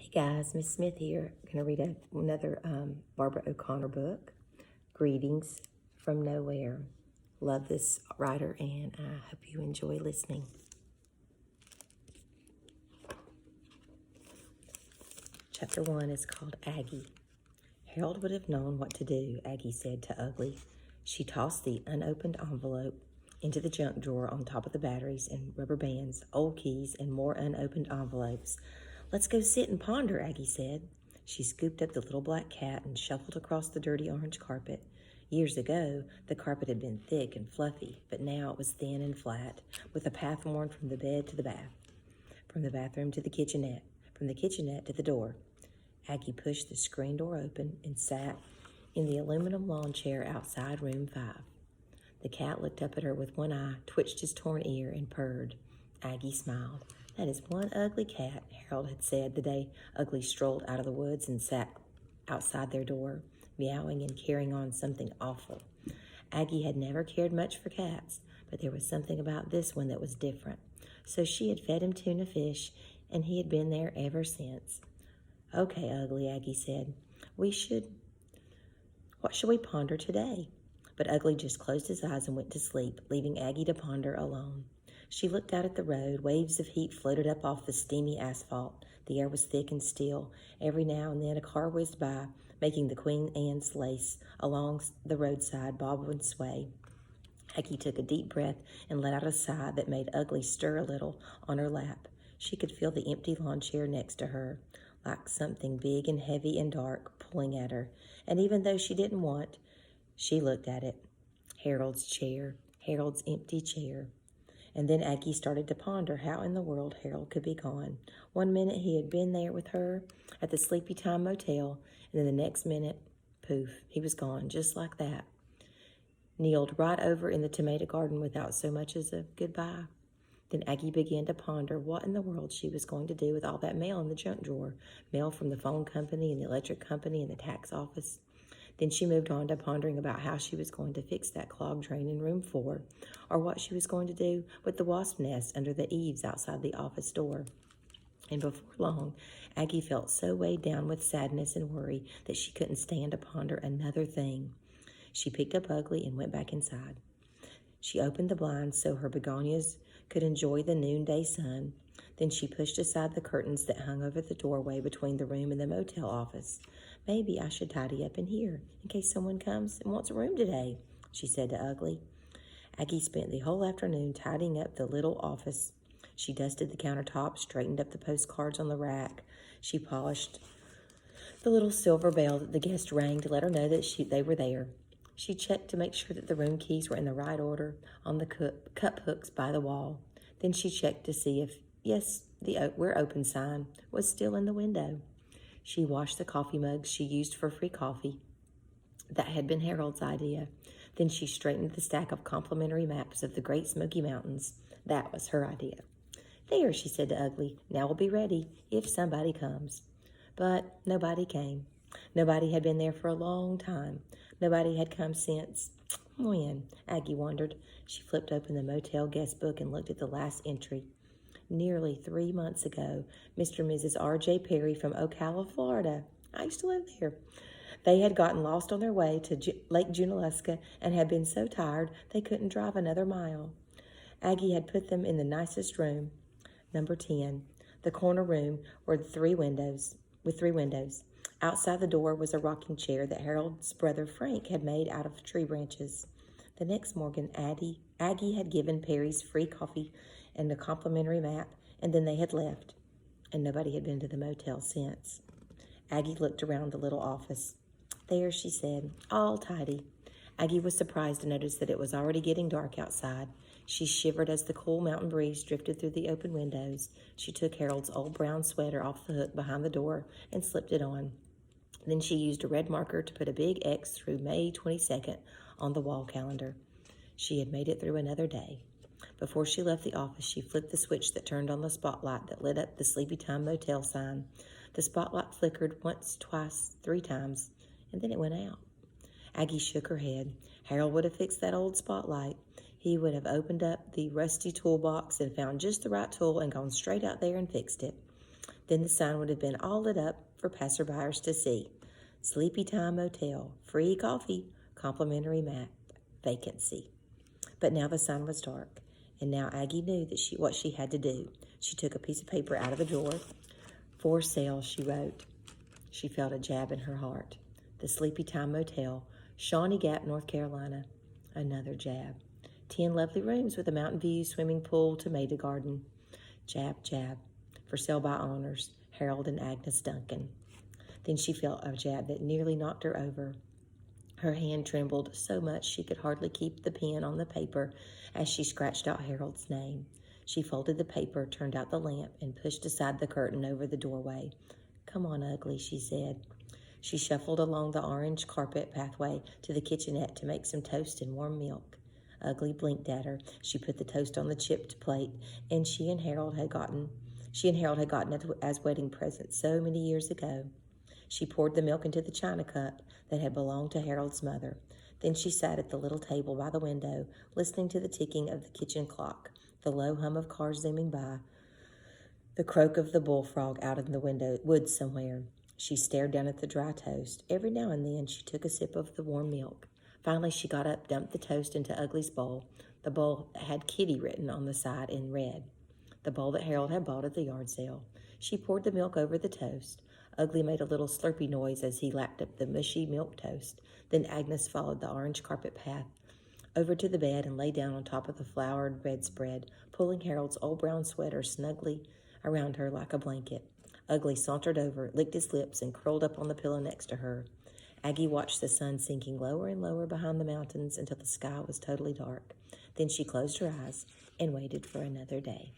Hey guys, Miss Smith here. I'm going to read another Barbara O'Connor book, Greetings from Nowhere. Love this writer and I hope you enjoy listening. Chapter 1 is called Aggie. Harold would have known what to do, Aggie said to Ugly. She tossed the unopened envelope into the junk drawer on top of the batteries and rubber bands, old keys, and more unopened envelopes. Let's go sit and ponder, Aggie said. She scooped up the little black cat and shuffled across the dirty orange carpet. Years ago, the carpet had been thick and fluffy, but now it was thin and flat, with a path worn from the bed to the bath, from the bathroom to the kitchenette, from the kitchenette to the door. Aggie pushed the screen door open and sat in the aluminum lawn chair outside room 5. The cat looked up at her with one eye, twitched his torn ear, and purred. Aggie smiled. That is one ugly cat, Harold had said the day Ugly strolled out of the woods and sat outside their door, meowing and carrying on something awful. Aggie had never cared much for cats, but there was something about this one that was different. So she had fed him tuna fish, and he had been there ever since. Okay, Ugly, Aggie said. What should we ponder today? But Ugly just closed his eyes and went to sleep, leaving Aggie to ponder alone. She looked out at the road. Waves of heat floated up off the steamy asphalt. The air was thick and still. Every now and then a car whizzed by, making the Queen Anne's lace along the roadside bob and sway. Aggie took a deep breath and let out a sigh that made Ugly stir a little on her lap. She could feel the empty lawn chair next to her, like something big and heavy and dark pulling at her. And even though she didn't want, she looked at it. Harold's chair, Harold's empty chair. And then Aggie started to ponder how in the world Harold could be gone. One minute he had been there with her at the Sleepy Time Motel, and then the next minute, poof, he was gone, just like that. Kneeled right over in the tomato garden without so much as a goodbye. Then Aggie began to ponder what in the world she was going to do with all that mail in the junk drawer, mail from the phone company and the electric company and the tax office. Then she moved on to pondering about how she was going to fix that clogged drain in room 4, or what she was going to do with the wasp nest under the eaves outside the office door. And before long, Aggie felt so weighed down with sadness and worry that she couldn't stand to ponder another thing. She picked up Ugly and went back inside. She opened the blinds so her begonias could enjoy the noonday sun. Then she pushed aside the curtains that hung over the doorway between the room and the motel office. Maybe I should tidy up in here in case someone comes and wants a room today, she said to Ugly. Aggie spent the whole afternoon tidying up the little office. She dusted the countertop, straightened up the postcards on the rack. She polished the little silver bell that the guest rang to let her know that they were there. She checked to make sure that the room keys were in the right order on the cup hooks by the wall. Then she checked to see if, yes, the "We're open" sign was still in the window. She washed the coffee mugs she used for free coffee. That had been Harold's idea. Then she straightened the stack of complimentary maps of the Great Smoky Mountains. That was her idea. There, she said to Ugly, now we'll be ready if somebody comes. But nobody came. Nobody had been there for a long time. Nobody had come since. When? Aggie wondered. She flipped open the motel guest book and looked at the last entry. Nearly 3 months ago, Mr. and Mrs. R.J. Perry from Ocala, Florida. I used to live there. They had gotten lost on their way to Lake Junaluska and had been so tired they couldn't drive another mile. Aggie had put them in the nicest room, number 10, the corner room with 3 windows. Outside the door was a rocking chair that Harold's brother Frank had made out of tree branches. The next morning, Aggie had given Perry's free coffee and a complimentary map, and then they had left, and nobody had been to the motel since. Aggie looked around the little office. There, she said, all tidy. Aggie was surprised to notice that it was already getting dark outside. She shivered as the cool mountain breeze drifted through the open windows. She took Harold's old brown sweater off the hook behind the door and slipped it on. Then she used a red marker to put a big X through May 22nd on the wall calendar. She had made it through another day. Before she left the office, she flipped the switch that turned on the spotlight that lit up the Sleepy Time Motel sign. The spotlight flickered once, twice, 3 times, and then it went out. Aggie shook her head. Harold would have fixed that old spotlight. He would have opened up the rusty toolbox and found just the right tool and gone straight out there and fixed it. Then the sign would have been all lit up for passerbyers to see. Sleepy Time Motel, free coffee, complimentary map, vacancy. But now the sign was dark, and now Aggie knew that what she had to do. She took a piece of paper out of the drawer. For sale, she wrote. She felt a jab in her heart. The Sleepy Time Motel, Shawnee Gap, North Carolina. Another jab. 10 lovely rooms with a mountain view, swimming pool, tomato garden. Jab, jab. For sale by owners, Harold and Agnes Duncan. Then she felt a jab that nearly knocked her over. Her hand trembled so much she could hardly keep the pen on the paper as she scratched out Harold's name. She folded the paper, turned out the lamp, and pushed aside the curtain over the doorway. "Come on, Ugly," she said. She shuffled along the orange carpet pathway to the kitchenette to make some toast and warm milk. Ugly blinked at her. She put the toast on the chipped plate, and she and Harold had gotten it as wedding presents so many years ago. She poured the milk into the china cup that had belonged to Harold's mother. Then she sat at the little table by the window, listening to the ticking of the kitchen clock, the low hum of cars zooming by, the croak of the bullfrog out in the woods somewhere. She stared down at the dry toast. Every now and then she took a sip of the warm milk. Finally she got up, dumped the toast into Ugly's bowl. The bowl had Kitty written on the side in red, the bowl that Harold had bought at the yard sale. She poured the milk over the toast. Ugly made a little slurpy noise as he lapped up the mushy milk toast. Then Agnes followed the orange carpet path over to the bed and lay down on top of the flowered bedspread, pulling Harold's old brown sweater snugly around her like a blanket. Ugly sauntered over, licked his lips, and curled up on the pillow next to her. Aggie watched the sun sinking lower and lower behind the mountains until the sky was totally dark. Then she closed her eyes and waited for another day.